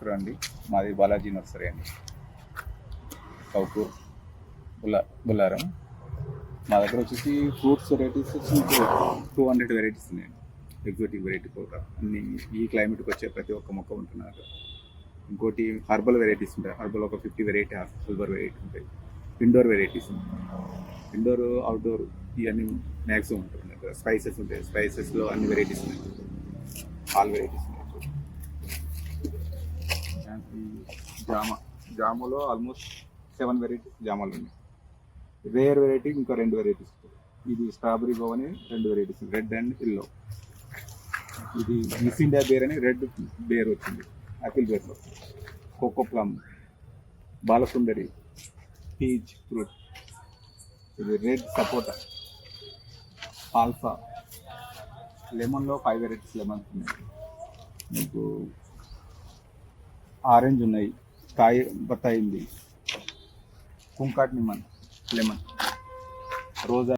నమస్కారం అండి. మాది బాలాజీ నర్సరీ అండి, కౌకూర్ బుల్లారం. మా దగ్గర వచ్చేసి ఫ్రూట్స్ వెరైటీస్ వచ్చి 200 వెరైటీస్ ఉన్నాయండి. ఎగ్జోటిక్ వెరైటీ కూడా అన్ని ఈ క్లైమేట్కి వచ్చే ప్రతి ఒక్క మొక్క ఉంటున్నారు. ఇంకోటి హర్బల్ వెరైటీస్ ఉంటాయి. హర్బల్ ఒక 50 వెరైటీ హర్బల్ వెరైటీ ఉంటాయి. ఇండోర్ వెరైటీస్ ఉంటాయి. ఇండోర్ అవుట్డోర్ ఇవన్నీ మ్యాక్సిమం ఉంటున్నాయి. స్పైసెస్ ఉంటాయి. స్పైసెస్లో అన్ని వెరైటీస్ ఉన్నాయి. ఆల్ వెరైటీస్ ఉన్నాయి. జాములో ఆల్మోస్ట్ 7 వెరైటీస్ జామాలు ఉన్నాయి. రేర్ వెరైటీ ఇంకా 2 వెరైటీస్. ఇది స్ట్రాబెరీ గోవా అని 2 వెరైటీస్, రెడ్ అండ్ ఎల్లో. ఇది మిస్ ఇండియా బేర్ అని రెడ్ బేర్ వచ్చింది, యాపిల్ బేర్లో. Coco plum, Balasundari, peach fruit, ఇది రెడ్ సపోటా, ఆల్ఫా. లెమన్లో 5 వెరైటీస్ లెమన్స్ ఉన్నాయి. మీకు ఆరెంజ్ ఉన్నాయి, బత్తాయి ఉంది, కుంకాట్ లెమన్, రోజా.